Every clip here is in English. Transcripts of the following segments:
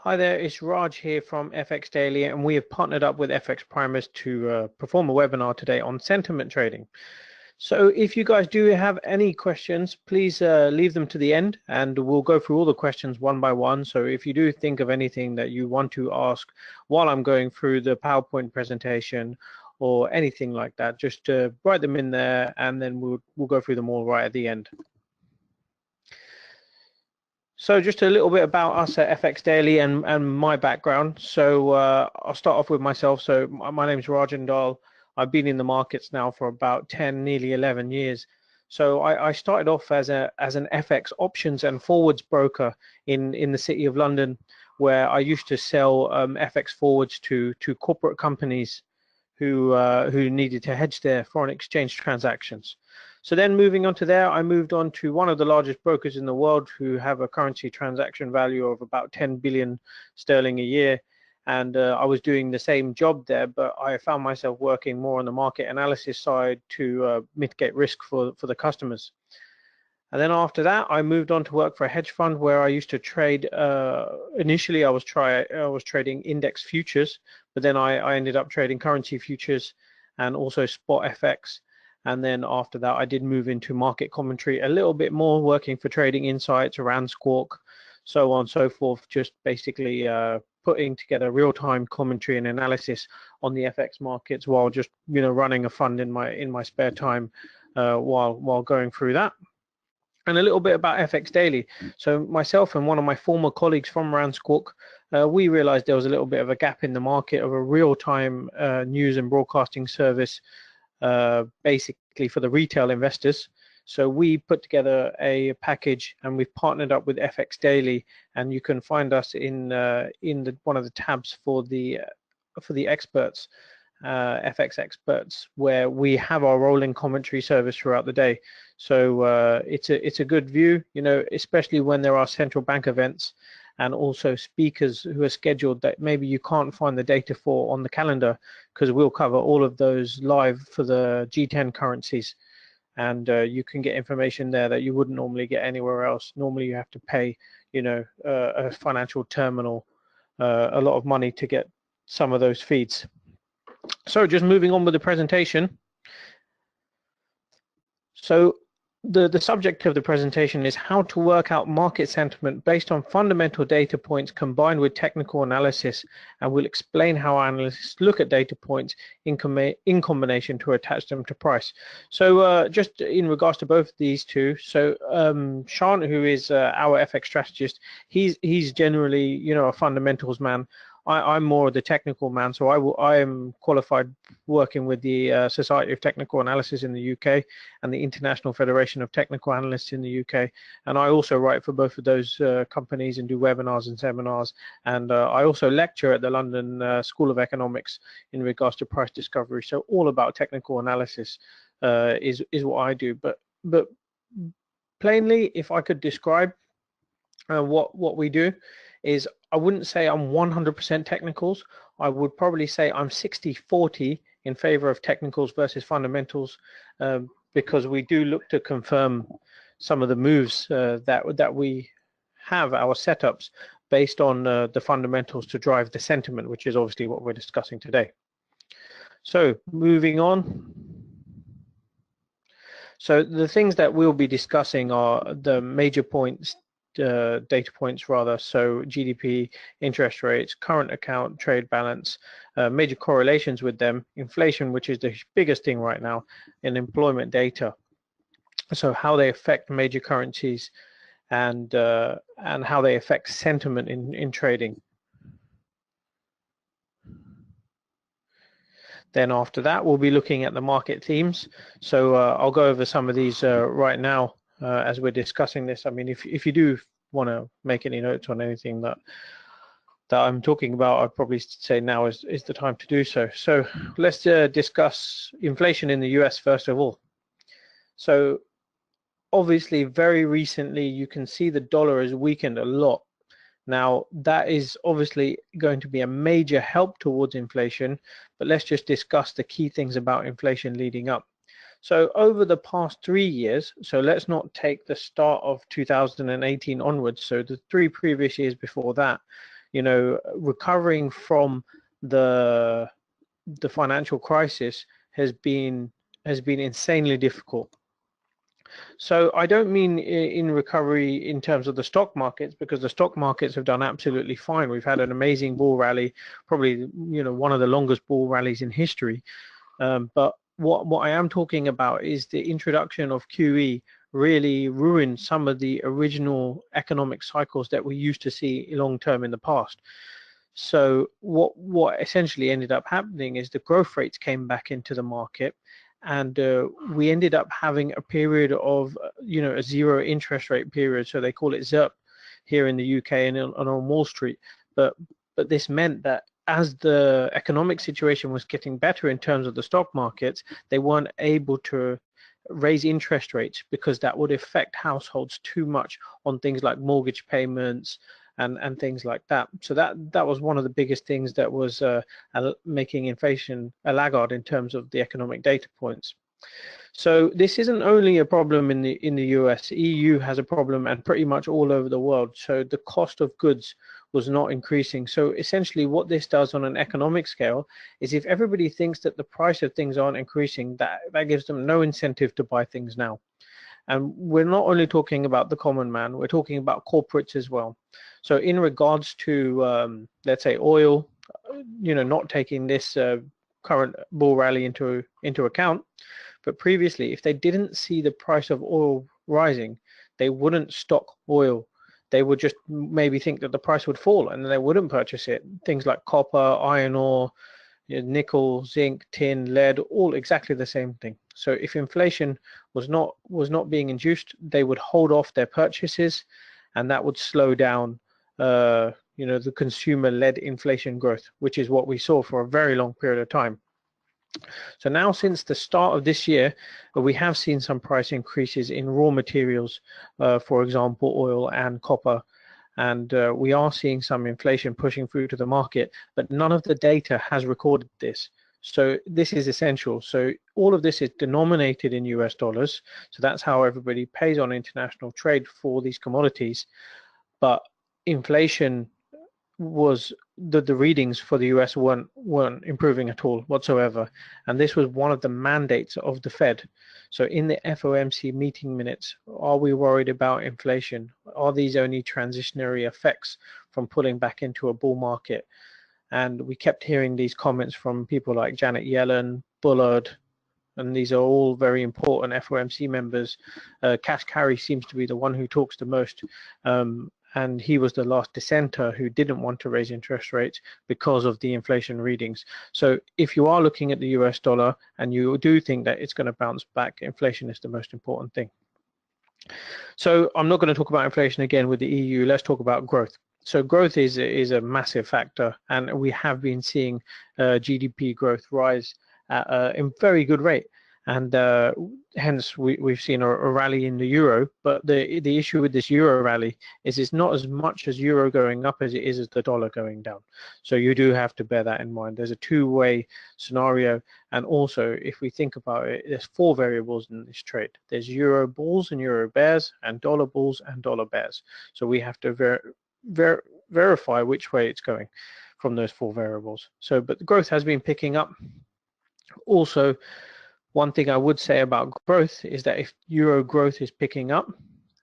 Hi there, it's Raj here from FX Daily, and we have partnered up with FXPRIMUS to perform a webinar today on sentiment trading. So if you guys do have any questions, please leave them to the end and we'll go through all the questions one by one. So if you do think of anything that you want to ask while I'm going through the PowerPoint presentation or anything like that, just write them in there and then we'll go through them all right at the end. So just a little bit about us at FX Daily and my background. So I'll start off with myself. So my name is Rajendal. I've been in the markets now for about 10, nearly 11 years. So I started off as an FX options and forwards broker in the City of London, where I used to sell FX forwards to corporate companies who needed to hedge their foreign exchange transactions. So then moving on to there, I moved on to one of the largest brokers in the world who have a currency transaction value of about 10 billion sterling a year. And I was doing the same job there, but I found myself working more on the market analysis side to mitigate risk for the customers. And then after that, I moved on to work for a hedge fund where I used to trade. Initially, I was trading index futures, but then I ended up trading currency futures and also spot FX. And then after that, I did move into market commentary a little bit more, working for Trading Insights, around Squawk, so on and so forth, just basically putting together real-time commentary and analysis on the FX markets while just running a fund in my spare time while going through that. And a little bit about FX Daily. So myself and one of my former colleagues from Rand Squawk, we realized there was a little bit of a gap in the market of a real-time news and broadcasting service basically for the retail investors. So we put together a package and we've partnered up with FX Daily, and you can find us in one of the tabs for the experts, FX experts, where we have our rolling commentary service throughout the day. So it's a good view, especially when there are central bank events and also speakers who are scheduled that maybe you can't find the data for on the calendar, because we'll cover all of those live for the G10 currencies. And you can get information there that you wouldn't normally get anywhere else. Normally you have to pay, a financial terminal a lot of money to get some of those feeds. So just moving on with the presentation. So the subject of the presentation is how to work out market sentiment based on fundamental data points combined with technical analysis, and we'll explain how analysts look at data points in combination to attach them to price. So just in regards to both of these two, so Sean, who is our FX strategist, he's generally a fundamentals man. I'm more the technical man, so I am qualified working with the Society of Technical Analysis in the UK and the International Federation of Technical Analysts in the UK. And I also write for both of those companies and do webinars and seminars. And I also lecture at the London School of Economics in regards to price discovery. So all about technical analysis is what I do. But plainly, if I could describe what we do, is I wouldn't say I'm 100% technicals. I would probably say I'm 60-40 in favor of technicals versus fundamentals, because we do look to confirm some of the moves that we have, our setups, based on the fundamentals to drive the sentiment, which is obviously what we're discussing today. So moving on. So the things that we'll be discussing are the major points, data points rather, so GDP, interest rates, current account, trade balance, major correlations with them, inflation, which is the biggest thing right now, and employment data, so how they affect major currencies and how they affect sentiment in trading. Then after that, we'll be looking at the market themes. So I'll go over some of these right now as we're discussing this. I mean, if you do want to make any notes on anything that I'm talking about, I'd probably say now is the time to do so. So let's discuss inflation in the US first of all. So obviously, very recently, you can see the dollar has weakened a lot. Now, that is obviously going to be a major help towards inflation, but let's just discuss the key things about inflation leading up. So over the past 3 years, so let's not take the start of 2018 onwards, so the 3 previous years before that, recovering from the financial crisis has been insanely difficult. So I don't mean in recovery in terms of the stock markets, because the stock markets have done absolutely fine. We've had an amazing bull rally, probably one of the longest bull rallies in history. But what I am talking about is the introduction of QE really ruined some of the original economic cycles that we used to see long term in the past. So what essentially ended up happening is the growth rates came back into the market, and we ended up having a period of a zero interest rate period. So they call it ZIRP here in the UK and on Wall Street. But this meant that as the economic situation was getting better in terms of the stock markets, they weren't able to raise interest rates because that would affect households too much on things like mortgage payments and things like that. So that was one of the biggest things that was making inflation a laggard in terms of the economic data points. So this isn't only a problem in the US. EU has a problem, and pretty much all over the world. So the cost of goods was not increasing. So essentially what this does on an economic scale is, if everybody thinks that the price of things aren't increasing, that gives them no incentive to buy things now. And we're not only talking about the common man, we're talking about corporates as well. So in regards to, let's say, oil, not taking this current bull rally into account, but previously, if they didn't see the price of oil rising, they wouldn't stock oil. They would just maybe think that the price would fall, and they wouldn't purchase it. Things like copper, iron ore, nickel, zinc, tin, lead, all exactly the same thing. So if inflation was not being induced, they would hold off their purchases, and that would slow down the consumer-led inflation growth, which is what we saw for a very long period of time. So now, since the start of this year, we have seen some price increases in raw materials, for example, oil and copper. And we are seeing some inflation pushing through to the market, but none of the data has recorded this. So this is essential. So all of this is denominated in US dollars. So that's how everybody pays on international trade for these commodities. But inflation was the readings for the US weren't improving at all whatsoever. And this was one of the mandates of the Fed. So in the FOMC meeting minutes, are we worried about inflation? Are these only transitionary effects from pulling back into a bull market? And we kept hearing these comments from people like Janet Yellen, Bullard, and these are all very important FOMC members. Cash Carey seems to be the one who talks the most. And he was the last dissenter who didn't want to raise interest rates because of the inflation readings. So if you are looking at the US dollar and you do think that it's going to bounce back, inflation is the most important thing. So I'm not going to talk about inflation again with the EU. Let's talk about growth. So growth is a massive factor, and we have been seeing GDP growth rise at a very good rate. And hence we've seen a rally in the euro. But the issue with this euro rally is it's not as much as euro going up as it is as the dollar going down. So you do have to bear that in mind. There's a two-way scenario. And also, if we think about it, there's four variables in this trade. There's euro bulls and euro bears, and dollar bulls and dollar bears. So we have to verify which way it's going from those four variables. So, but the growth has been picking up. Also, one thing I would say about growth is that if euro growth is picking up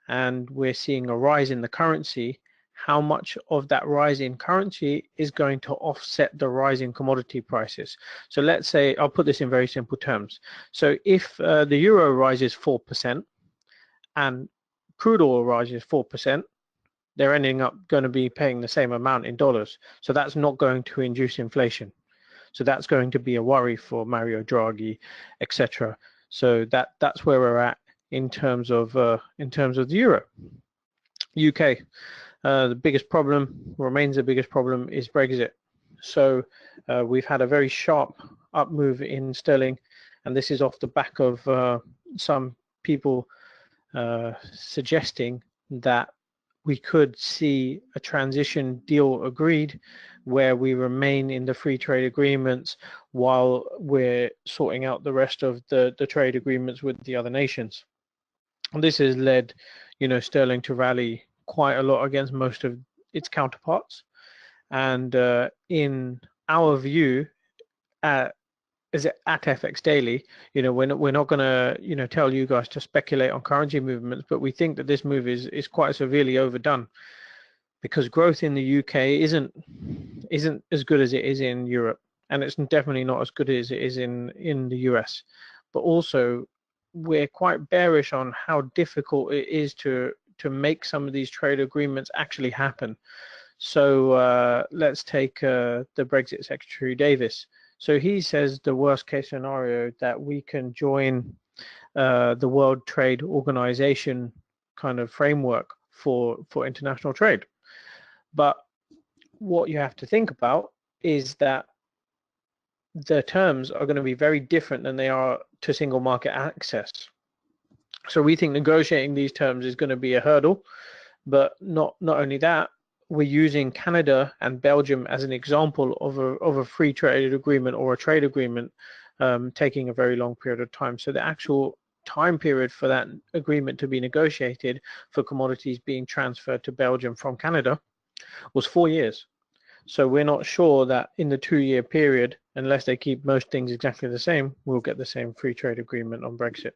and we're seeing a rise in the currency, how much of that rise in currency is going to offset the rise in commodity prices? So let's say, I'll put this in very simple terms. So if the euro rises 4% and crude oil rises 4%, they're ending up going to be paying the same amount in dollars. So that's not going to induce inflation. So that's going to be a worry for Mario Draghi, etc. So that's where we're at in terms of the euro. UK, the biggest problem remains the biggest problem is Brexit. So we've had a very sharp up move in sterling, and this is off the back of some people suggesting that we could see a transition deal agreed where we remain in the free trade agreements while we're sorting out the rest of the trade agreements with the other nations. And this has led, sterling to rally quite a lot against most of its counterparts. And in our view, is it at FX Daily, we're not going to tell you guys to speculate on currency movements, but we think that this move is quite severely overdone, because growth in the UK isn't as good as it is in Europe, and it's definitely not as good as it is in the US. But also, we're quite bearish on how difficult it is to make some of these trade agreements actually happen. So let's take the Brexit Secretary Davis. So he says the worst case scenario that we can join the World Trade Organization kind of framework for international trade. But what you have to think about is that the terms are going to be very different than they are to single market access. So we think negotiating these terms is going to be a hurdle, but not only that, we're using Canada and Belgium as an example of a free trade agreement or a trade agreement taking a very long period of time. So the actual time period for that agreement to be negotiated for commodities being transferred to Belgium from Canada was 4 years. So we're not sure that in the 2-year period, unless they keep most things exactly the same, we'll get the same free trade agreement on Brexit.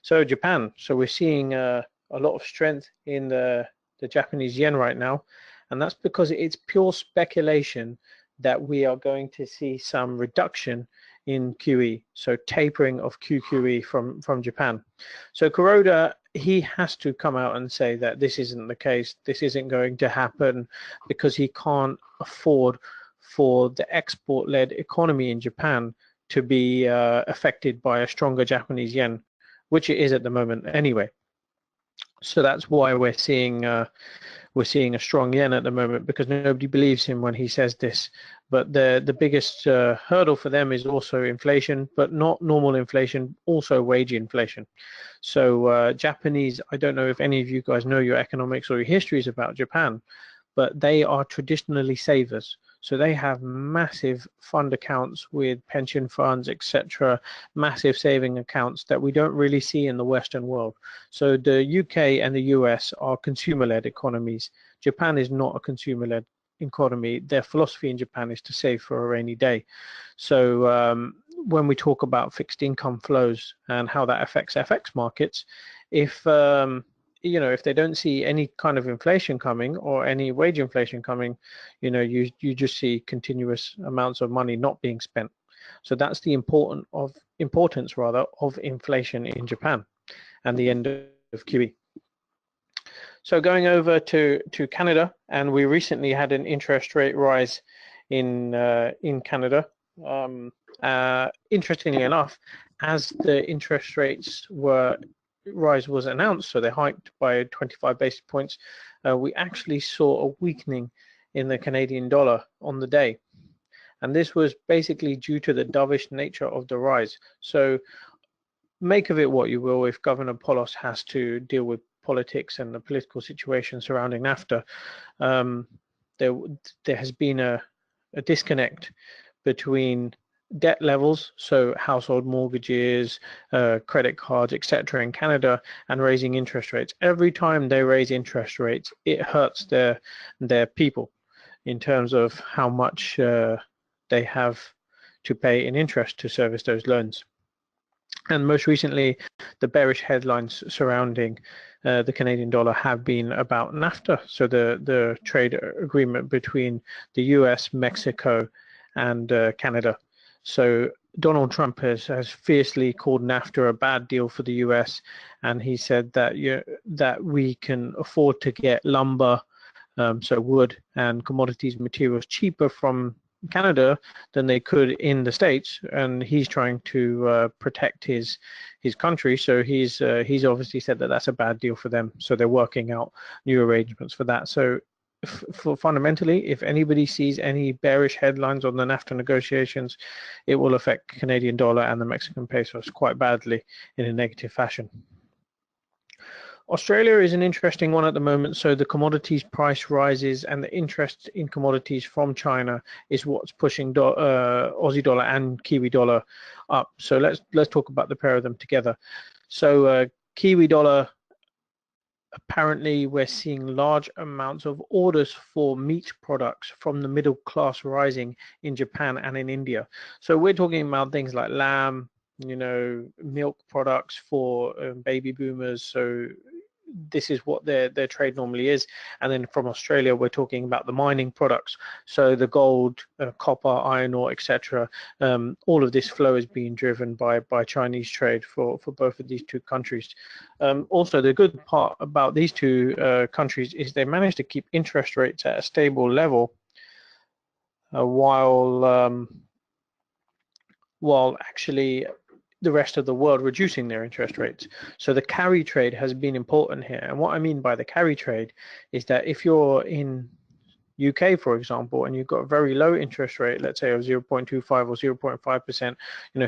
So Japan, so we're seeing a lot of strength in the Japanese yen right now, and that's because it's pure speculation that we are going to see some reduction in QE, so tapering of QQE from Japan. So Kuroda, he has to come out and say that this isn't the case, this isn't going to happen, because he can't afford for the export-led economy in Japan to be affected by a stronger Japanese yen, which it is at the moment anyway. So that's why we're seeing a strong yen at the moment, because nobody believes him when he says this. But the biggest hurdle for them is also inflation, but not normal inflation, also wage inflation. So Japanese, I don't know if any of you guys know your economics or your histories about Japan, but they are traditionally savers. So they have massive fund accounts with pension funds, etc., massive saving accounts that we don't really see in the Western world. So the UK and the US are consumer-led economies. Japan is not a consumer-led economy. Their philosophy in Japan is to save for a rainy day. So when we talk about fixed income flows and how that affects FX markets, if they don't see any kind of inflation coming or any wage inflation coming, you just see continuous amounts of money not being spent. So that's the importance of inflation in Japan and the end of QE. So going over to Canada, and we recently had an interest rate rise in Canada. Interestingly enough, as the interest rates rise was announced, so they hiked by 25 basis points, we actually saw a weakening in the Canadian dollar on the day, and this was basically due to the dovish nature of the rise. So make of it what you will. If Governor Polos has to deal with politics and the political situation surrounding NAFTA, there has been a disconnect between debt levels, so household mortgages, credit cards, etc. in Canada, and raising interest rates. Every time they raise interest rates, it hurts their people in terms of how much they have to pay in interest to service those loans. And most recently, the bearish headlines surrounding the Canadian dollar have been about NAFTA, so the trade agreement between the US, Mexico, and Canada. So Donald Trump has fiercely called NAFTA a bad deal for the US, and he said that that we can afford to get lumber, so wood and commodities materials, cheaper from Canada than they could in the States, and he's trying to protect his country. So he's obviously said that that's a bad deal for them. So they're working out new arrangements for that. So fundamentally, if anybody sees any bearish headlines on the NAFTA negotiations, it will affect Canadian dollar and the Mexican pesos quite badly in a negative fashion. Australia is an interesting one at the moment. So the commodities price rises and the interest in commodities from China is what's pushing Aussie dollar and Kiwi dollar up. So let's talk about the pair of them together. So Kiwi dollar apparently we're seeing large amounts of orders for meat products from the middle class rising in Japan and in India. So we're talking about things like lamb, milk products for baby boomers. So this is what their trade normally is. And then from Australia, we're talking about the mining products. So the gold, copper, iron ore, etc. All of this flow is being driven by Chinese trade for both of these two countries. Also, the good part about these two countries is they managed to keep interest rates at a stable level while actually the rest of the world reducing their interest rates. So the carry trade has been important here. And what I mean by the carry trade is that if you're in UK, for example, and you've got a very low interest rate, let's say of 0.25 or 0.5%,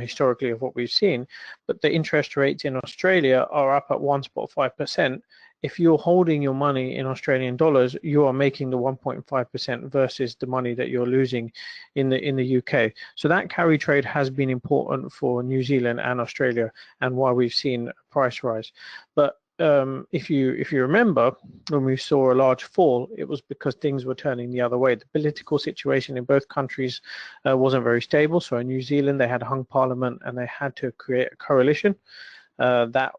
historically of what we've seen, but the interest rates in Australia are up at 1.5%. If you're holding your money in Australian dollars, you are making the 1.5% versus the money that you're losing in the UK. So that carry trade has been important for New Zealand and Australia, and why we've seen a price rise. But if you remember, when we saw a large fall, it was because things were turning the other way. The political situation in both countries wasn't very stable. So in New Zealand, they had a hung parliament and they had to create a coalition that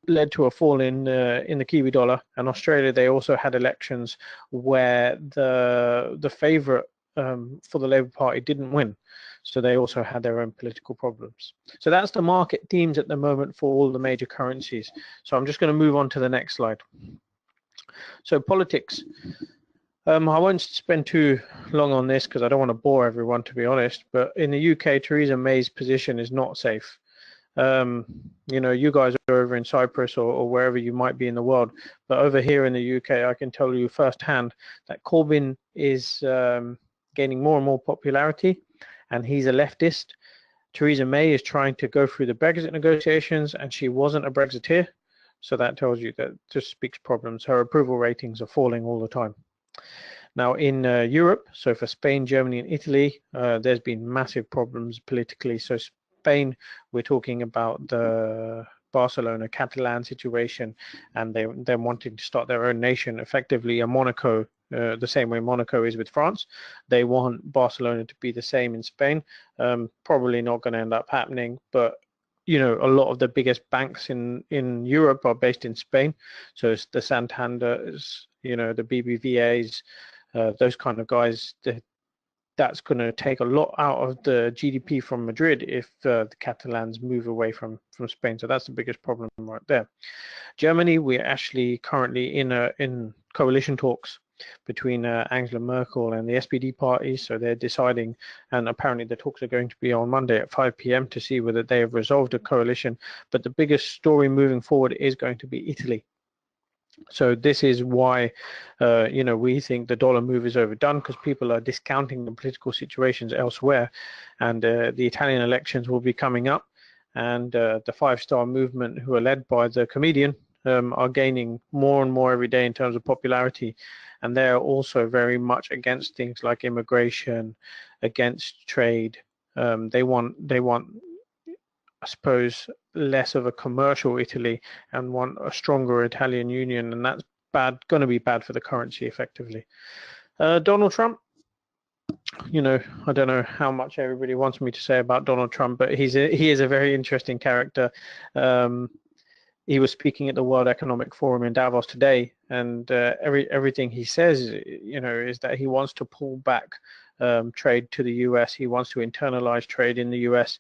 led to a fall in the Kiwi dollar. And Australia, they also had elections where the favourite for the Labour Party didn't win. So they also had their own political problems. So that's the market themes at the moment for all the major currencies. So I'm just going to move on to the next slide. So politics. I won't spend too long on this because I don't want to bore everyone, to be honest. But in the UK, Theresa May's position is not safe. You guys are over in Cyprus or wherever you might be in the world, but over here in the UK, I can tell you firsthand that Corbyn is gaining more and more popularity, and he's a leftist. Theresa May is trying to go through the Brexit negotiations, and she wasn't a Brexiteer, so that tells you that just speaks problems. Her approval ratings are falling all the time. Now in Europe, so for Spain, Germany, and Italy, there's been massive problems politically. So Spain, we're talking about the Barcelona Catalan situation, and they're wanting to start their own nation, effectively a Monaco, the same way Monaco is with France. They want Barcelona to be the same in Spain. Probably not going to end up happening, but a lot of the biggest banks in Europe are based in Spain. So it's the Santanders, the BBVAs, those kind of guys. That's going to take a lot out of the GDP from Madrid if the Catalans move away from Spain. So that's the biggest problem right there. Germany, we're actually currently in coalition talks between Angela Merkel and the SPD party. So they're deciding, and apparently the talks are going to be on Monday at 5 p.m. to see whether they have resolved a coalition. But the biggest story moving forward is going to be Italy. So this is why, we think the dollar move is overdone, because people are discounting the political situations elsewhere, and the Italian elections will be coming up, and the five-star movement, who are led by the comedian, are gaining more and more every day in terms of popularity, and they're also very much against things like immigration, against trade. They want, I suppose, less of a commercial Italy and want a stronger Italian union, and that's going to be bad for the currency effectively. Donald Trump, I don't know how much everybody wants me to say about Donald Trump, but he is a very interesting character. He was speaking at the World Economic Forum in Davos today, and everything he says, is that he wants to pull back trade to the US. He wants to internalize trade in the US,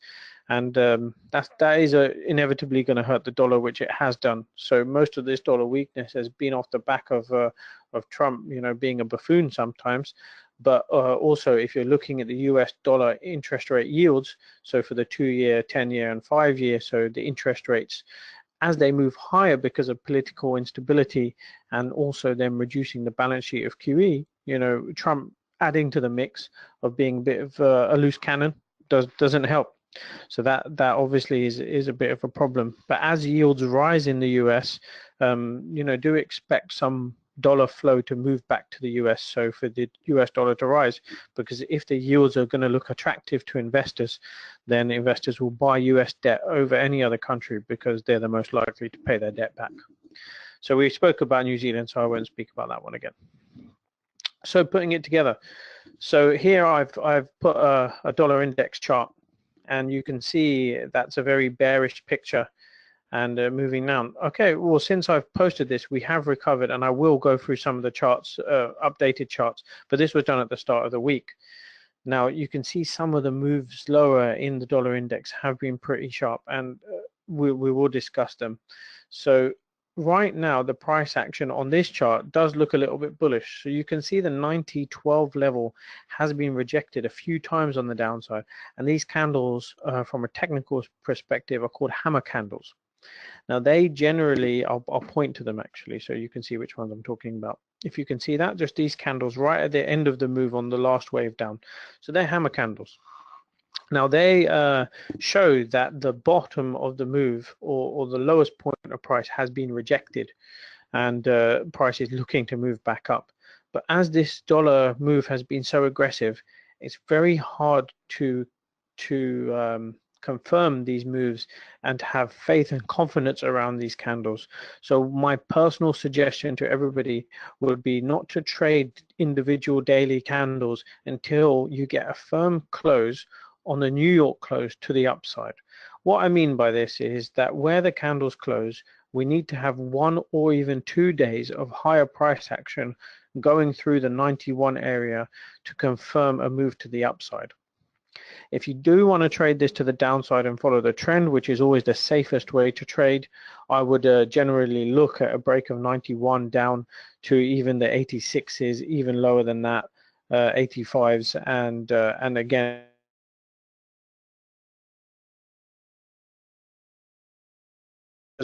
and that is inevitably going to hurt the dollar, which it has done. So most of this dollar weakness has been off the back of Trump, being a buffoon sometimes. But also, if you're looking at the US dollar interest rate yields, so for the 2-year, 10-year, and 5-year, so the interest rates, as they move higher because of political instability and also them reducing the balance sheet of QE, Trump adding to the mix of being a bit of a loose cannon doesn't help. So that obviously is a bit of a problem. But as yields rise in the US, do expect some dollar flow to move back to the US, so for the US dollar to rise, because if the yields are going to look attractive to investors, then investors will buy US debt over any other country because they're the most likely to pay their debt back. So we spoke about New Zealand, so I won't speak about that one again. So putting it together. So here I've put a dollar index chart, and you can see that's a very bearish picture and moving down. Okay, well, since I've posted this, we have recovered, and I will go through some of the charts, updated charts, but this was done at the start of the week. Now you can see some of the moves lower in the dollar index have been pretty sharp, and we will discuss them. So right now the price action on this chart does look a little bit bullish. So you can see the 90.12 level has been rejected a few times on the downside, and these candles from a technical perspective are called hammer candles. Now they generally, I'll point to them actually so you can see which ones I'm talking about. If you can see that, just these candles right at the end of the move on the last wave down. So they're hammer candles. Now they show that the bottom of the move or the lowest point of price has been rejected, and price is looking to move back up. But as this dollar move has been so aggressive, it's very hard to confirm these moves and to have faith and confidence around these candles. So my personal suggestion to everybody would be not to trade individual daily candles until you get a firm close on the New York close to the upside. What I mean by this is that where the candles close, we need to have 1 or even 2 days of higher price action going through the 91 area to confirm a move to the upside. If you do want to trade this to the downside and follow the trend, which is always the safest way to trade, I would generally look at a break of 91 down to even the 86s, even lower than that, 85s, and again,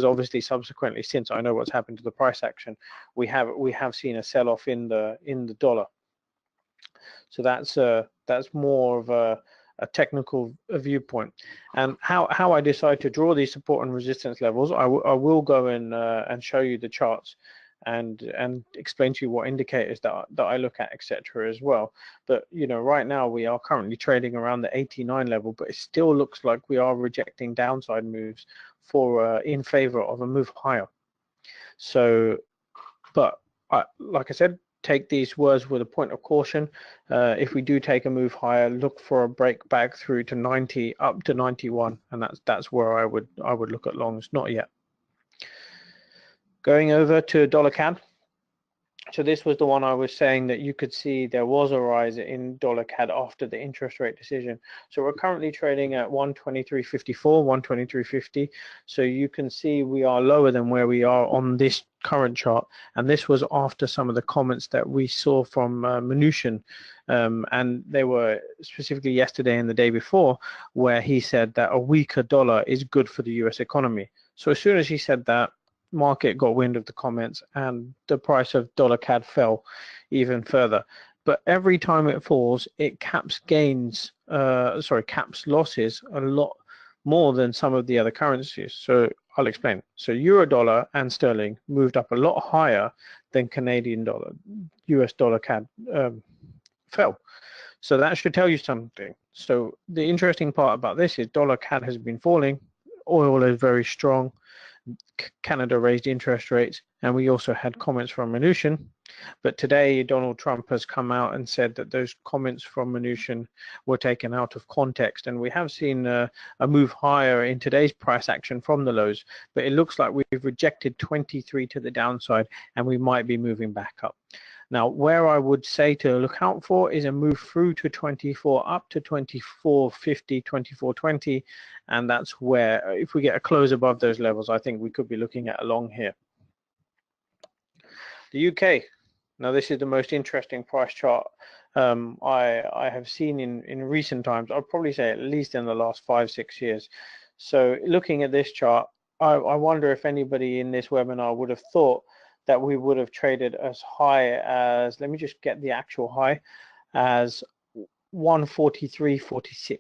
obviously subsequently, since I know what's happened to the price action, we have seen a sell-off in the dollar. So that's more of a technical viewpoint. And how I decide to draw these support and resistance levels, I will go in and show you the charts and explain to you what indicators that I look at, etc. as well. But you know, right now we are currently trading around the 89 level, but it still looks like we are rejecting downside moves for in favor of a move higher. So, but like I said, take these words with a point of caution. If we do take a move higher, look for a break back through to 90 up to 91, and that's where I would look at longs. Not yet. Going over to dollar CAD. So this was the one I was saying that you could see there was a rise in dollar CAD after the interest rate decision. So we're currently trading at 123.54, 123.50. So you can see we are lower than where we are on this current chart. And this was after some of the comments that we saw from Mnuchin. And they were specifically yesterday and the day before, where he said that a weaker dollar is good for the US economy. So as soon as he said that, market got wind of the comments and the price of dollar CAD fell even further. But every time it falls, it caps gains, caps losses a lot more than some of the other currencies. So I'll explain. So euro dollar and sterling moved up a lot higher than Canadian dollar. US dollar CAD fell. So that should tell you something. So the interesting part about this is dollar CAD has been falling, oil is very strong, Canada raised interest rates, and we also had comments from Mnuchin. But today Donald Trump has come out and said that those comments from Mnuchin were taken out of context, and we have seen a move higher in today's price action from the lows, but it looks like we've rejected 23 to the downside and we might be moving back up. Now, where I would say to look out for is a move through to 24 up to 24.50, 24.20, and that's where, if we get a close above those levels, I think we could be looking at a long here. The UK. Now, this is the most interesting price chart I have seen in recent times. I'd probably say at least in the last 5-6 years. So looking at this chart, I wonder if anybody in this webinar would have thought that we would have traded as high as, let me just get the actual high, as 143.46.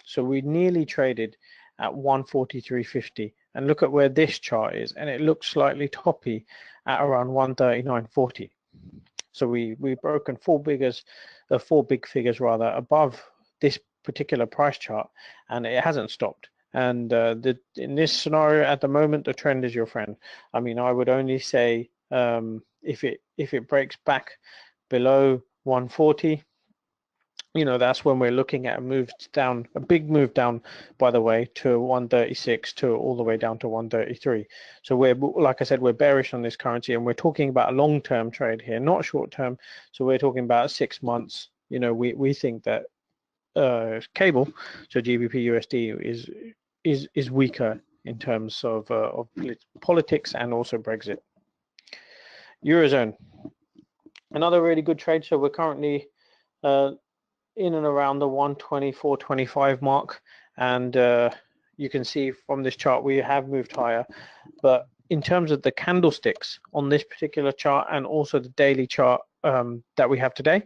So we nearly traded at 143.50. And look at where this chart is, and it looks slightly toppy at around 139.40. So we've broken four big figures rather above this particular price chart, and it hasn't stopped. And in this scenario at the moment, the trend is your friend. I mean, I would only say if it breaks back below 140, you know, that's when we're looking at a move down, a big move down, by the way, to 136 to all the way down to 133. So we're, like I said, we're bearish on this currency, and we're talking about a long-term trade here, not short-term. So we're talking about 6 months. You know, we think that cable, so GBP USD is weaker in terms of politics and also Brexit. Eurozone, another really good trade. So we're currently in and around the 124.25 mark, and you can see from this chart we have moved higher, but in terms of the candlesticks on this particular chart and also the daily chart that we have today,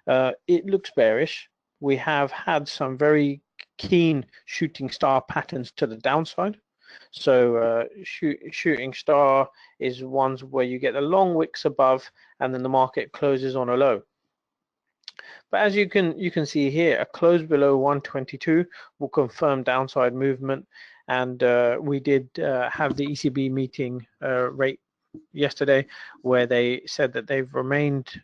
it looks bearish. We have had some very keen shooting star patterns to the downside. So shooting star is ones where you get the long wicks above and then the market closes on a low. But as you can see here, a close below 122 will confirm downside movement. And we did have the ECB meeting rate yesterday, where they said that they've remained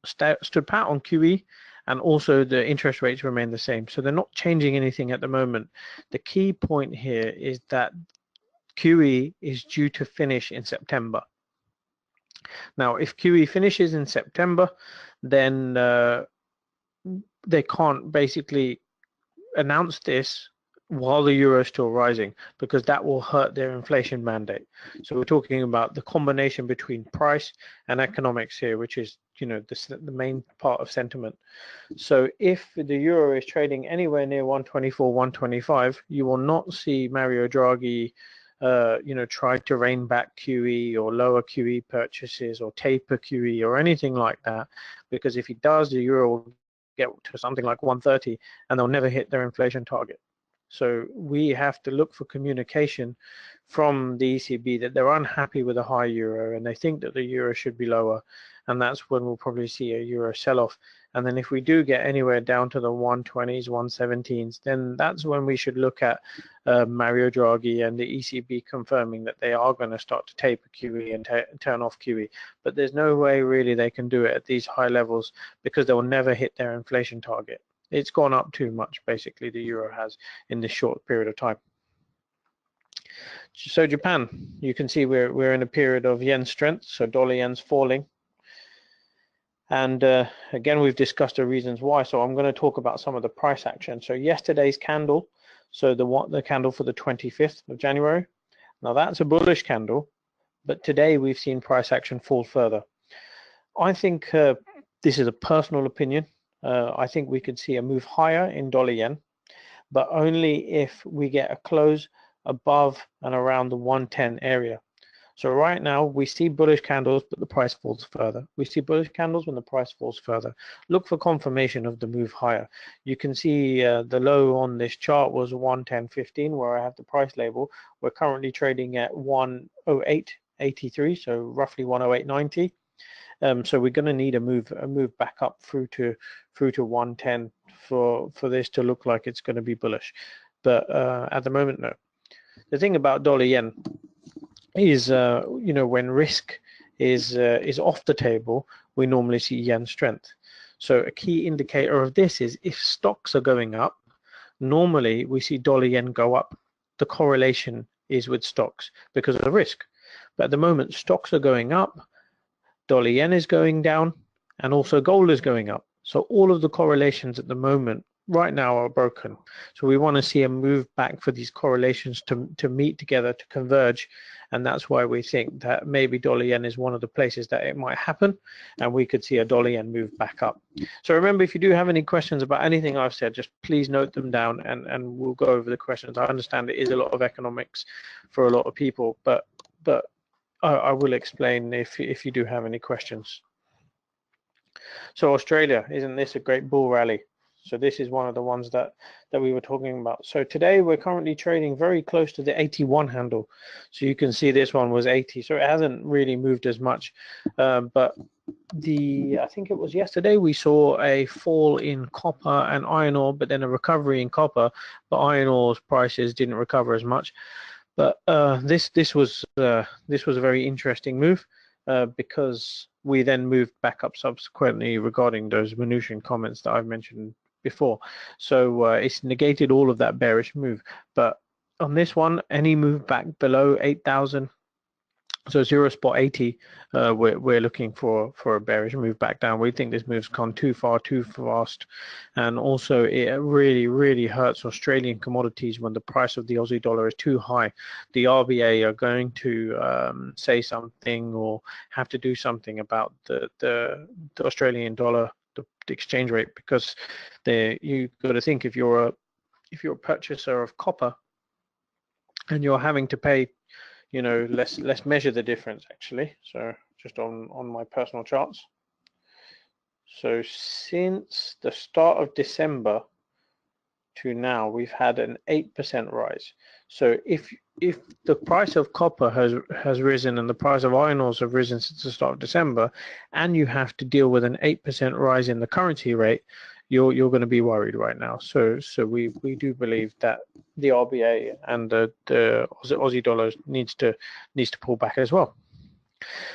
stood pat on QE, and also the interest rates remain the same. So they're not changing anything at the moment. The key point here is that QE is due to finish in September. Now, if QE finishes in September, then they can't basically announce this while the euro is still rising, because that will hurt their inflation mandate. So we're talking about the combination between price and economics here, which is, you know, the main part of sentiment. So if the euro is trading anywhere near 124, 125, you will not see Mario Draghi you know, try to rein back QE or lower QE purchases or taper QE or anything like that, because if he does, the euro will get to something like 130 and they'll never hit their inflation target. So we have to look for communication from the ECB that they're unhappy with a high euro and they think that the euro should be lower, and that's when we'll probably see a euro sell-off. And then if we do get anywhere down to the 120s, 117s, then that's when we should look at Mario Draghi and the ECB confirming that they are going to start to taper QE and turn off QE. But there's no way really they can do it at these high levels, because they will never hit their inflation target. It's gone up too much, basically, the euro has, in this short period of time. So Japan, you can see we're in a period of yen strength, so dollar yen's falling. And again, we've discussed the reasons why, so I'm going to talk about some of the price action. So yesterday's candle, so the candle for the 25th of January, now that's a bullish candle, but today we've seen price action fall further. I think this is a personal opinion. I think we could see a move higher in dollar yen, but only if we get a close above and around the 110 area. So right now we see bullish candles, but the price falls further. We see bullish candles when the price falls further. Look for confirmation of the move higher. You can see the low on this chart was 110.15, where I have the price label. We're currently trading at 108.83, so roughly 108.90. So we're going to need a move back up through to 110 for this to look like it's going to be bullish. But at the moment, no. The thing about dollar yen is, you know, when risk is off the table, we normally see yen strength. So a key indicator of this is if stocks are going up, normally we see dollar yen go up. The correlation is with stocks because of the risk. But at the moment, stocks are going up, dollar yen is going down, and also gold is going up. So all of the correlations at the moment right now are broken. So we want to see a move back for these correlations to meet together, to converge. And that's why we think that maybe dollar yen is one of the places that it might happen, and we could see a dollar yen move back up. So remember, if you do have any questions about anything I've said, just please note them down and we'll go over the questions. I understand it is a lot of economics for a lot of people, but I will explain if you do have any questions. So Australia, isn't this a great bull rally? So this is one of the ones that we were talking about. So today we're currently trading very close to the 81 handle. So you can see this one was 80. So it hasn't really moved as much, but I think it was yesterday, we saw a fall in copper and iron ore, but then a recovery in copper, but iron ore's prices didn't recover as much. But this was a very interesting move because we then moved back up subsequently regarding those Mnuchin comments that I've mentioned before. So it's negated all of that bearish move. But on this one, any move back below 8,000. So 0.80, we're looking for a bearish move back down. We think this move's gone too far, too fast, and also it really hurts Australian commodities when the price of the Aussie dollar is too high. The RBA are going to say something or have to do something about the Australian dollar, the exchange rate, because you got to think, if you're a purchaser of copper and you're having to pay, let's measure the difference actually. So just on my personal charts. So since the start of December to now, we've had an 8% rise. So if the price of copper has risen and the price of iron ores have risen since the start of December, and you have to deal with an 8% rise in the currency rate, you're going to be worried right now. So we do believe that the RBA and the Aussie dollars needs to pull back as well.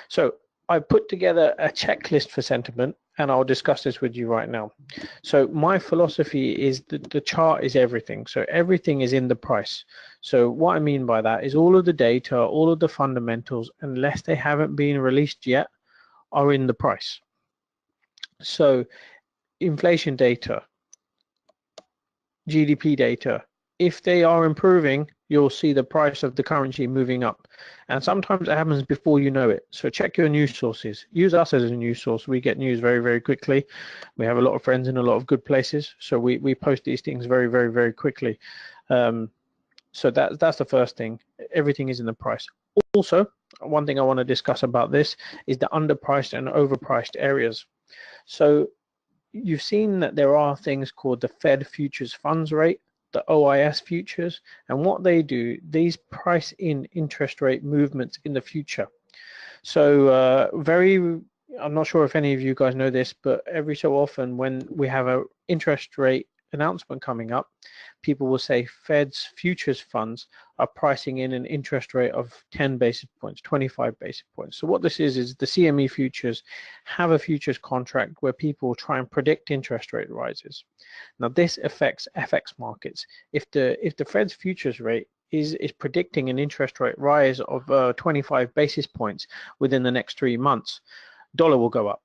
So I put together a checklist for sentiment, and I'll discuss this with you right now. So my philosophy is that the chart is everything. So everything is in the price. So what I mean by that is all of the data, all of the fundamentals, unless they haven't been released yet, are in the price. So inflation data, GDP data, if they are improving, you'll see the price of the currency moving up. And sometimes it happens before you know it. So check your news sources. Use us as a news source. We get news very quickly. We have a lot of friends in a lot of good places. So we post these things very quickly. So that's the first thing. Everything is in the price. Also, one thing I want to discuss about this is the underpriced and overpriced areas. So you've seen that there are things called the Fed futures funds rate, the OIS futures, and what they do, these price in interest rate movements in the future. So I'm not sure if any of you guys know this, but every so often when we have an interest rate announcement coming up, people will say Fed's futures funds are pricing in an interest rate of 10 basis points, 25 basis points. So what this is the CME futures have a futures contract where people try and predict interest rate rises. Now this affects FX markets. If the Fed's futures rate is predicting an interest rate rise of 25 basis points within the next 3 months, dollar will go up.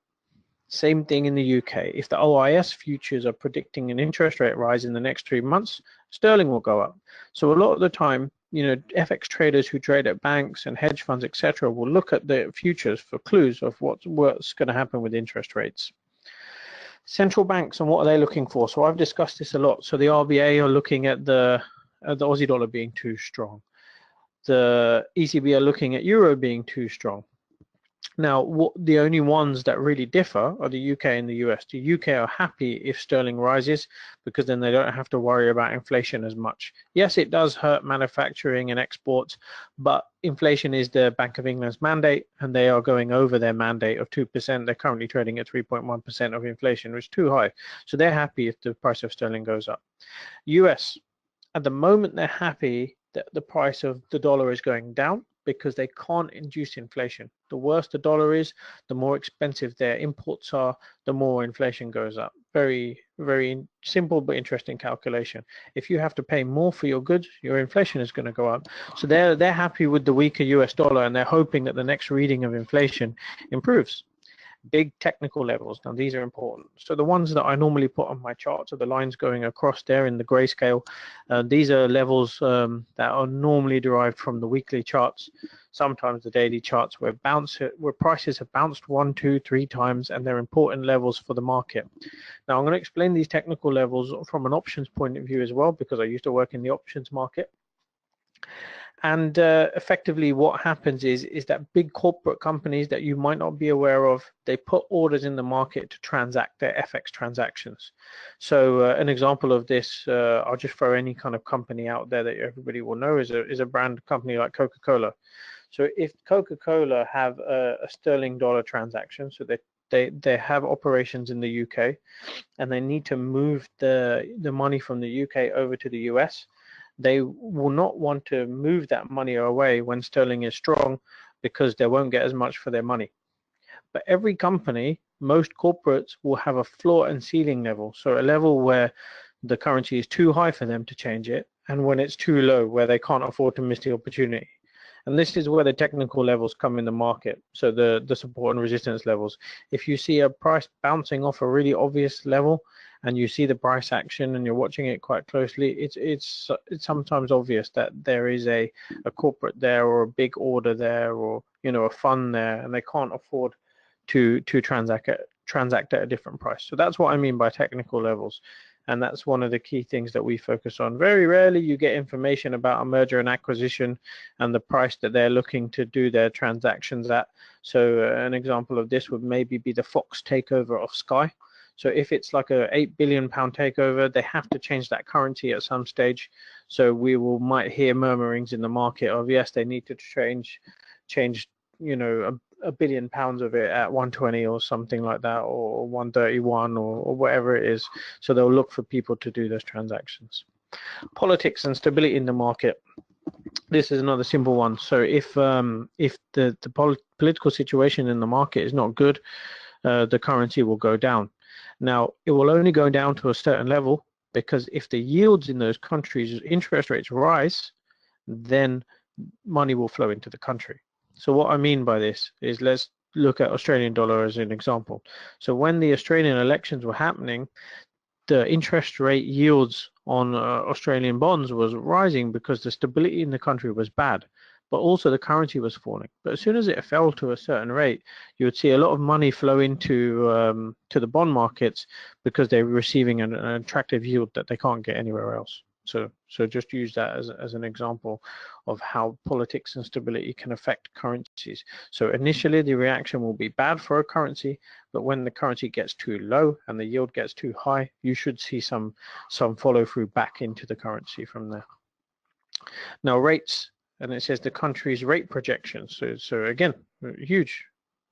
Same thing in the UK. If the OIS futures are predicting an interest rate rise in the next 3 months, sterling will go up. So a lot of the time, FX traders who trade at banks and hedge funds, etc., will look at the futures for clues of what's going to happen with interest rates. Central banks, and what are they looking for? So I've discussed this a lot. So the RBA are looking at the Aussie dollar being too strong. The ECB are looking at euro being too strong. Now, the only ones that really differ are the UK and the US. The UK are happy if sterling rises because then they don't have to worry about inflation as much. Yes, it does hurt manufacturing and exports, but inflation is the Bank of England's mandate, and they are going over their mandate of 2%. They're currently trading at 3.1% of inflation, which is too high. So they're happy if the price of sterling goes up. US, at the moment, they're happy that the price of the dollar is going down because they can't induce inflation. The worse the dollar is, the more expensive their imports are, the more inflation goes up. Very simple but interesting calculation. If you have to pay more for your goods, your inflation is going to go up. So they're happy with the weaker US dollar, and they're hoping that the next reading of inflation improves. Big technical levels. Now these are important. So the ones that I normally put on my charts are the lines going across there in the grayscale. These are levels that are normally derived from the weekly charts, sometimes the daily charts, where prices have bounced 1, 2, 3 times, and they're important levels for the market. Now I'm going to explain these technical levels from an options point of view as well, because I used to work in the options market. And effectively what happens is that big corporate companies that you might not be aware of, they put orders in the market to transact their FX transactions. So an example of this, I'll just throw any kind of company out there that everybody will know, is a brand company like Coca-Cola. So if Coca-Cola have a sterling dollar transaction, so they're they have operations in the UK, and they need to move the money from the UK over to the US. They will not want to move that money away when sterling is strong, because they won't get as much for their money. But every company, most corporates, will have a floor and ceiling level. So a level where the currency is too high for them to change it, and when it's too low, where they can't afford to miss the opportunity. And this is where the technical levels come in the market. So the support and resistance levels. If you see a price bouncing off a really obvious level, and you see the price action and you're watching it quite closely, it's sometimes obvious that there is a corporate there, or a big order there, or a fund there, and they can't afford to transact at a different price. So that's what I mean by technical levels. And that's one of the key things that we focus on. Very rarely you get information about a merger and acquisition and the price that they're looking to do their transactions at. So an example of this would maybe be the Fox takeover of Sky. So if it's like a £8 billion takeover, they have to change that currency at some stage. So we might hear murmurings in the market of, yes, they need to change £1 billion of it at 120 or something like that, or 131, or whatever it is. So they'll look for people to do those transactions. Politics and stability in the market. This is another simple one. So if the political situation in the market is not good, the currency will go down. Now, it will only go down to a certain level, because if the yields in those countries' interest rates rise, then money will flow into the country. So what I mean by this is, let's look at Australian dollar as an example. So when the Australian elections were happening, the interest rate yields on Australian bonds was rising because the stability in the country was bad, but also the currency was falling. But as soon as it fell to a certain rate, you would see a lot of money flow into to the bond markets, because they're receiving an attractive yield that they can't get anywhere else. So just use that as an example of how politics and stability can affect currencies. So initially the reaction will be bad for a currency, but when the currency gets too low and the yield gets too high, you should see some follow through back into the currency from there. Now rates, and it says the country's rate projections. So again, huge.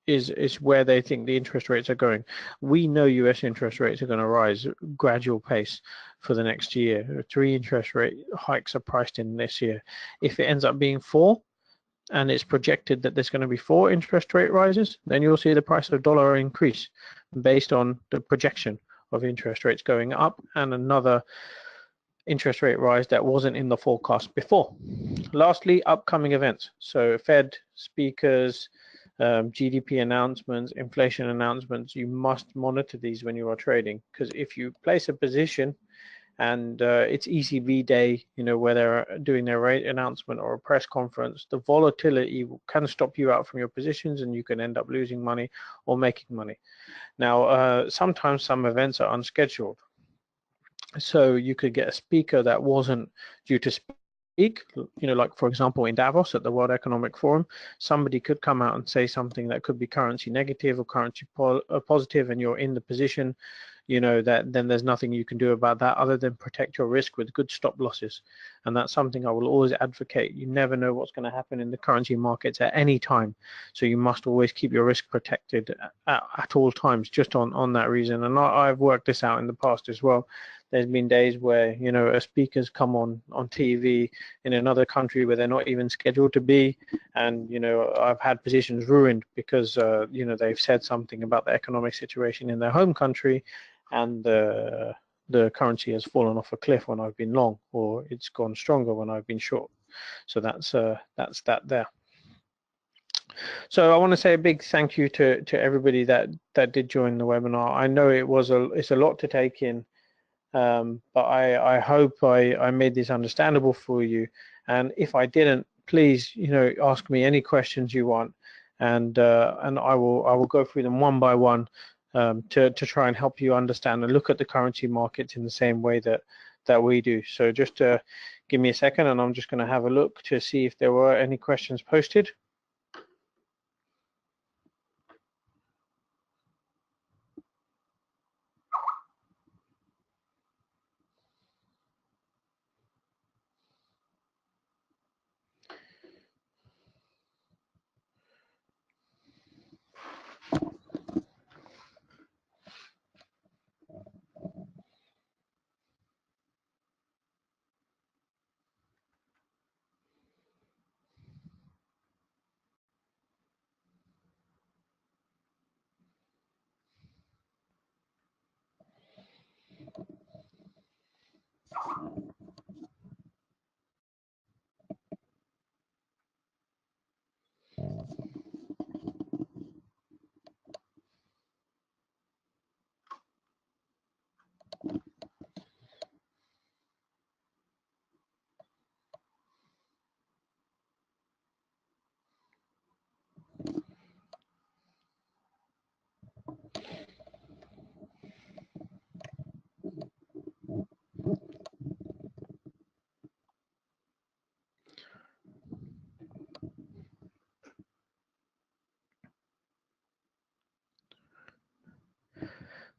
Is where they think the interest rates are going. We know US interest rates are going to rise gradual pace for the next year. 3 interest rate hikes are priced in this year. If it ends up being 4, and it's projected that there's going to be 4 interest rate rises, then you'll see the price of dollar increase based on the projection of interest rates going up and another interest rate rise that wasn't in the forecast before. Lastly, upcoming events. So Fed speakers, GDP announcements, inflation announcements, you must monitor these when you are trading, because if you place a position and it's ECB day, where they're doing their rate announcement or a press conference, the volatility can stop you out from your positions and you can end up losing money or making money. Now, sometimes some events are unscheduled. So you could get a speaker that wasn't due to speak, like for example in Davos at the World Economic Forum, somebody could come out and say something that could be currency negative or currency positive, and you're in the position, that then there's nothing you can do about that other than protect your risk with good stop losses. And that's something I will always advocate. You never know what's going to happen in the currency markets at any time, so you must always keep your risk protected at all times, just on that reason. And I've worked this out in the past as well. There's been days where a speaker's come on TV in another country where they're not even scheduled to be, and I've had positions ruined because they've said something about the economic situation in their home country, and the currency has fallen off a cliff when I've been long, or it's gone stronger when I've been short. So that's that there. So I want to say a big thank you to everybody that did join the webinar. I know it's a lot to take in. But I hope I made this understandable for you, and if I didn't, please ask me any questions you want, and I will go through them one by one to try and help you understand and look at the currency markets in the same way that we do. So just give me a second, and I'm just going to have a look to see if there were any questions posted.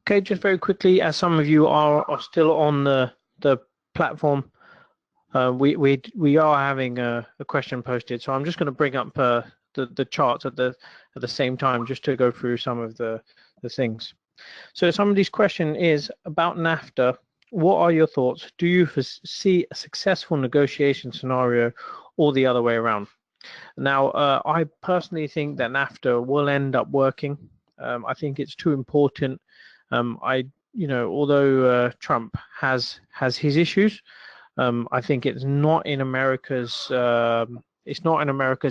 Okay, just very quickly, as some of you are still on the platform, we are having a question posted, so I'm just going to bring up the charts at the same time just to go through some of the things. So somebody's question is about NAFTA. What are your thoughts? Do you see a successful negotiation scenario or the other way around? Now, I personally think that NAFTA will end up working. I think it's too important. Although Trump has his issues, I think it's not in America's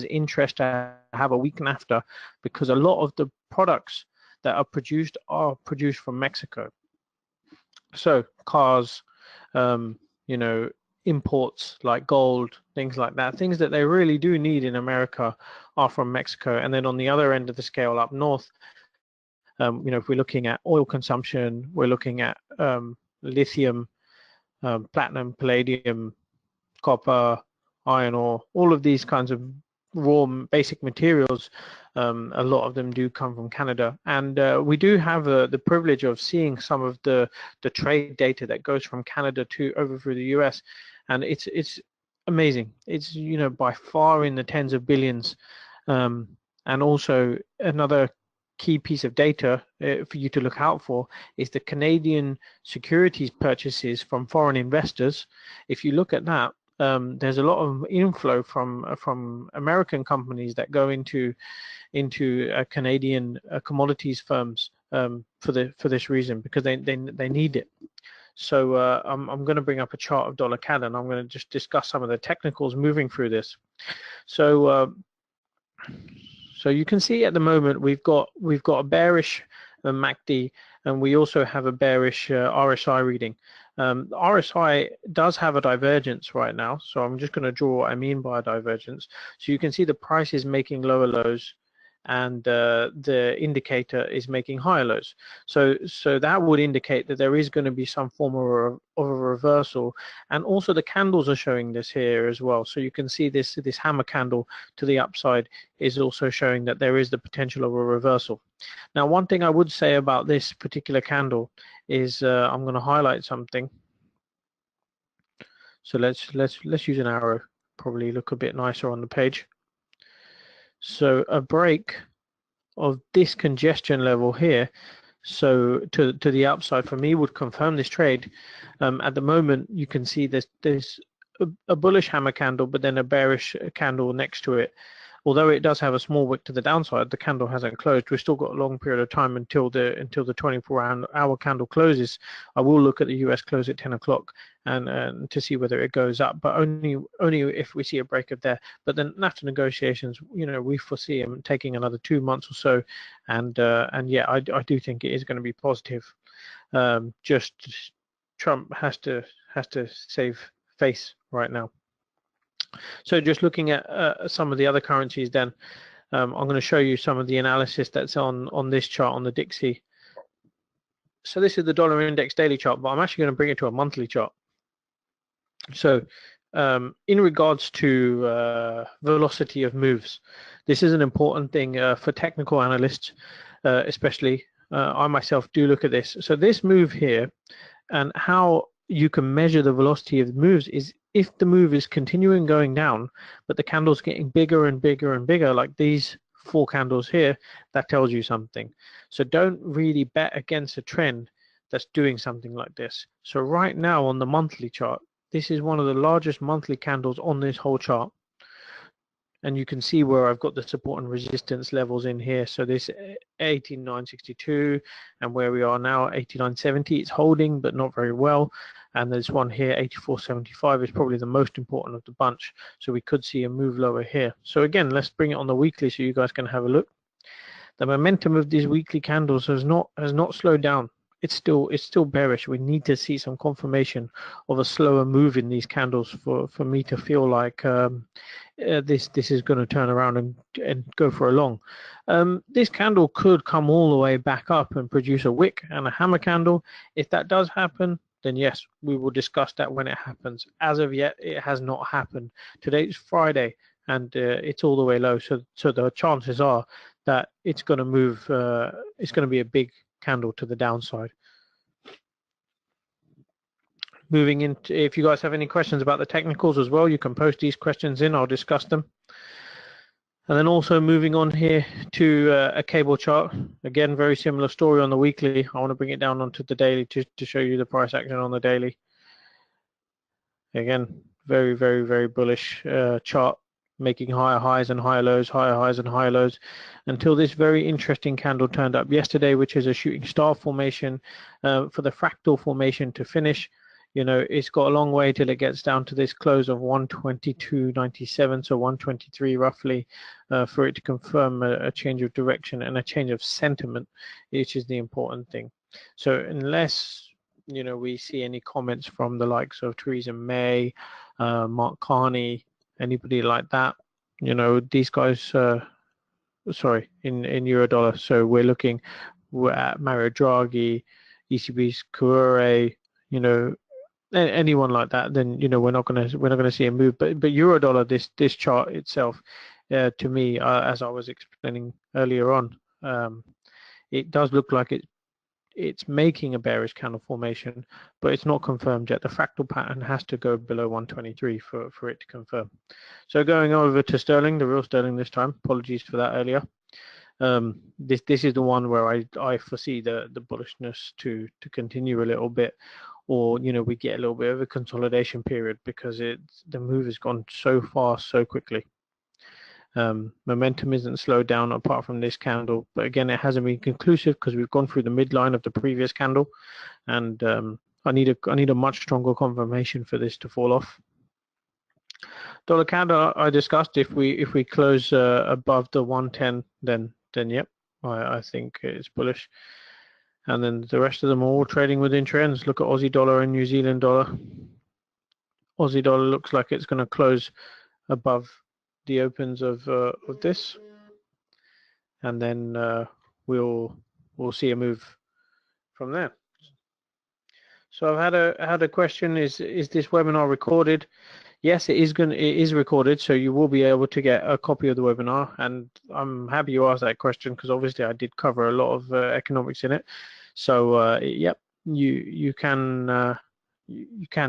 interest to have a weak NAFTA, because a lot of the products that are produced from Mexico. So cars, imports like gold, things like that, things that they really do need in America are from Mexico. And then on the other end of the scale up north, if we're looking at oil consumption, we're looking at lithium, platinum, palladium, copper, iron ore, all of these kinds of raw basic materials. A lot of them do come from Canada, and we do have the privilege of seeing some of the trade data that goes from Canada to over through the US, and it's amazing. It's by far in the tens of billions, and also another key piece of data for you to look out for is the Canadian securities purchases from foreign investors. If you look at that, there's a lot of inflow from American companies that go into Canadian commodities firms for this reason, because they need it. So I'm going to bring up a chart of dollar CAD, and I'm going to just discuss some of the technicals moving through this. So you can see at the moment we've got a bearish MACD, and we also have a bearish RSI reading. RSI does have a divergence right now, so I'm just going to draw what I mean by a divergence. So you can see the price is making lower lows, and the indicator is making higher lows. So that would indicate that there is going to be some form of a reversal, and also the candles are showing this here as well. So you can see this hammer candle to the upside is also showing that there is the potential of a reversal. Now, one thing I would say about this particular candle is I'm going to highlight something. So let's use an arrow, probably look a bit nicer on the page. So a break of this congestion level here, so to the upside for me, would confirm this trade. At the moment, you can see there's a bullish hammer candle, but then a bearish candle next to it. Although it does have a small wick to the downside, the candle hasn't closed. We've still got a long period of time until the 24-hour candle closes. I will look at the US close at 10 o'clock and to see whether it goes up, but only if we see a break of there. But then NAFTA negotiations, we foresee them taking another 2 months or so, and yeah, I do think it is going to be positive. Just Trump has to save face right now. So just looking at some of the other currencies, then I'm going to show you some of the analysis that's on this chart on the Dixie. So this is the dollar index daily chart, but I'm actually going to bring it to a monthly chart. So in regards to velocity of moves, this is an important thing for technical analysts, especially. I myself do look at this. So this move here, and how you can measure the velocity of the moves, is if the move is continuing going down, but the candle's getting bigger and bigger and bigger, like these 4 candles here, that tells you something. So don't really bet against a trend that's doing something like this. So right now on the monthly chart, this is one of the largest monthly candles on this whole chart. And you can see where I've got the support and resistance levels in here. So this 89.62, and where we are now 89.70, it's holding but not very well. And there's one here 84.75 is probably the most important of the bunch. So we could see a move lower here. So again, let's bring it on the weekly so you guys can have a look. The momentum of these weekly candles has not slowed down. It's still bearish. We need to see some confirmation of a slower move in these candles for me to feel like this is going to turn around and go for a long. This candle could come all the way back up and produce a wick and a hammer candle. If that does happen, then yes, we will discuss that when it happens. As of yet, it has not happened. Today's Friday, and it's all the way low. So the chances are that it's going to move. It's going to be a big candle to the downside. moving into, if you guys have any questions about the technicals as well, you can post these questions in, I'll discuss them. And then also moving on here to a cable chart. Again, very similar story on the weekly. I want to bring it down onto the daily to show you the price action on the daily. Again, very, very, very bullish chart, making higher highs and higher lows, higher highs and higher lows, until this very interesting candle turned up yesterday, which is a shooting star formation. For the fractal formation to finish, you know, it's got a long way till it gets down to this close of 122.97, so 123 roughly, for it to confirm a change of direction and a change of sentiment, which is the important thing. So unless, you know, we see any comments from the likes of Theresa May, Mark Carney, anybody like that, you know, these guys, sorry, in Eurodollar. So we're at Mario Draghi, ECB's Kouure, you know, anyone like that, then, you know, we're not gonna see a move. But Eurodollar, this chart itself, to me, as I was explaining earlier on, it does look like it's making a bearish candle formation, but it's not confirmed yet. The fractal pattern has to go below 123 for it to confirm. So going over to sterling, the real sterling this time. Apologies for that earlier. This is the one where I foresee the bullishness to continue a little bit, or, you know, we get a little bit of a consolidation period because the move has gone so fast so quickly. Momentum isn't slowed down apart from this candle, but again, it hasn't been conclusive because we've gone through the midline of the previous candle, and I need a much stronger confirmation for this to fall off. Dollar candle I discussed. If we close above the 110, then yep, I think it's bullish. And then the rest of them are all trading within trends. Look at Aussie dollar and New Zealand dollar. Aussie dollar looks like it's going to close above the opens of this, and then we'll see a move from there. So I've had a question: is this webinar recorded? Yes, it is recorded, so you will be able to get a copy of the webinar. And I'm happy you asked that question because obviously I did cover a lot of economics in it. So yep, you can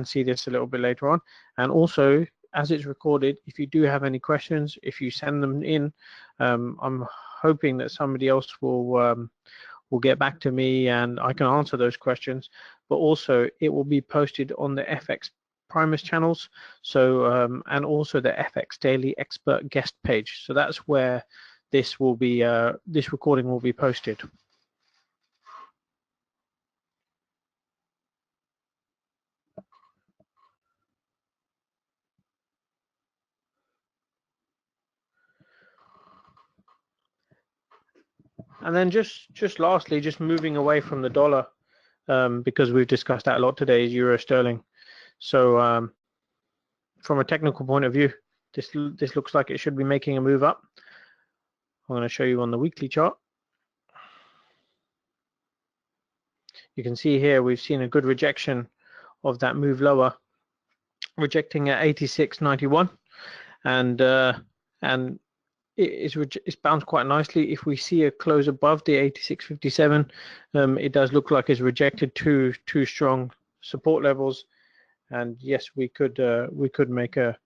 see this a little bit later on. And also, as it's recorded, if you do have any questions, if you send them in, I'm hoping that somebody else will get back to me and I can answer those questions. But also, it will be posted on the FXPRIMUS channels, so and also the FX Daily Expert Guest page. So that's where this will be. This recording will be posted. And then just lastly, just moving away from the dollar, because we've discussed that a lot today, is euro sterling. So from a technical point of view, this looks like it should be making a move up. I'm going to show you on the weekly chart. You can see here we've seen a good rejection of that move lower, rejecting at 86.91, and it's bounced quite nicely. If we see a close above the 86.57, it does look like it's rejected two strong support levels, and yes, we could make a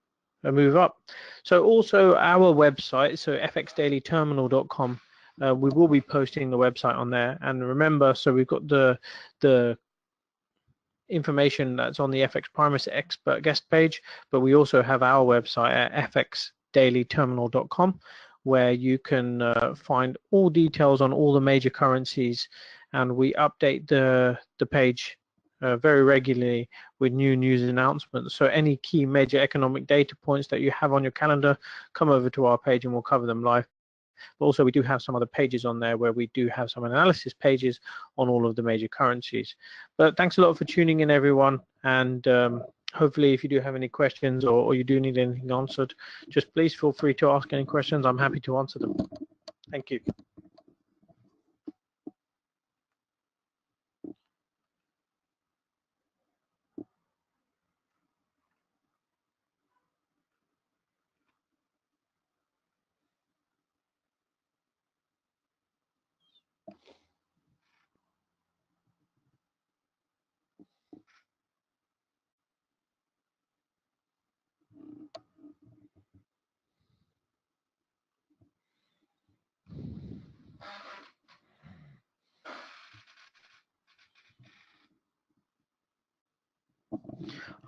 move up. So also our website, so fxdailyterminal.com, we will be posting the website on there. And remember, so we've got the information that's on the FXPRIMUS expert guest page, but we also have our website at fxdailyterminal.com, where you can find all details on all the major currencies, and we update the page very regularly with new news announcements. So any key major economic data points that you have on your calendar, come over to our page and we'll cover them live. But also we do have some other pages on there where we do have some analysis pages on all of the major currencies. But thanks a lot for tuning in, everyone, and hopefully if you do have any questions or you do need anything answered, just please feel free to ask any questions. I'm happy to answer them. Thank you.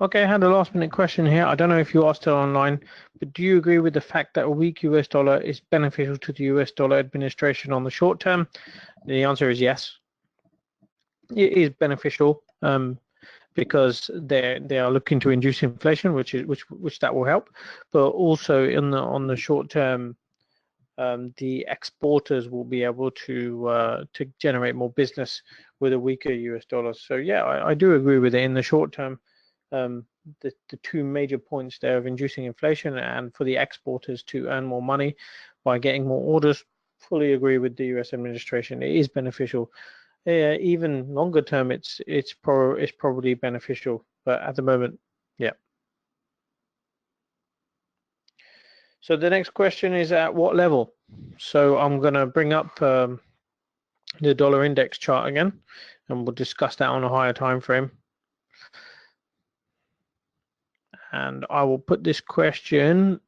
Okay, I had a last minute question here. I don't know if you are still online, but do you agree with the fact that a weak US dollar is beneficial to the US dollar administration on the short term? The answer is yes. It is beneficial because they are looking to induce inflation, which that will help, but also on the short term, the exporters will be able to generate more business with a weaker US dollar. So yeah, I do agree with it in the short term. The two major points there of inducing inflation and for the exporters to earn more money by getting more orders, fully agree with the US administration. It is beneficial. Even longer term, it's probably beneficial, but at the moment, yeah. So the next question is at what level? So I'm going to bring up the dollar index chart again, and we'll discuss that on a higher time frame. And I will put this question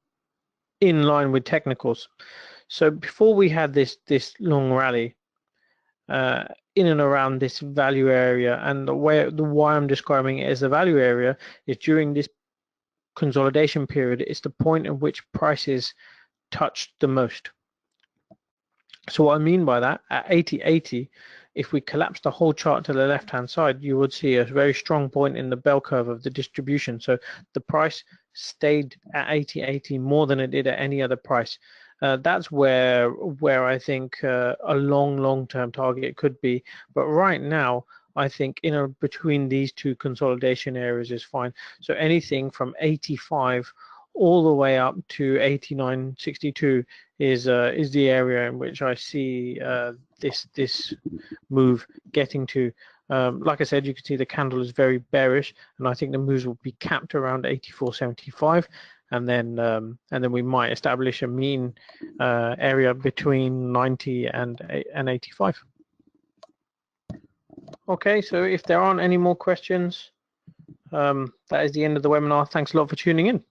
in line with technicals. So before we had this long rally in and around this value area, and why I'm describing it as a value area is during this consolidation period, it's the point at which prices touched the most. So what I mean by that, at 80.80, if we collapse the whole chart to the left-hand side, you would see a very strong point in the bell curve of the distribution. So the price stayed at 80.80 more than it did at any other price. That's where I think a long-term target could be. But right now, I think between these two consolidation areas is fine. So anything from 85 all the way up to 89.62 is the area in which I see this move getting to. Like I said, you can see the candle is very bearish, and I think the moves will be capped around 84.75, and then we might establish a mean area between 90 and 85. Okay, so if there aren't any more questions, that is the end of the webinar. Thanks a lot for tuning in.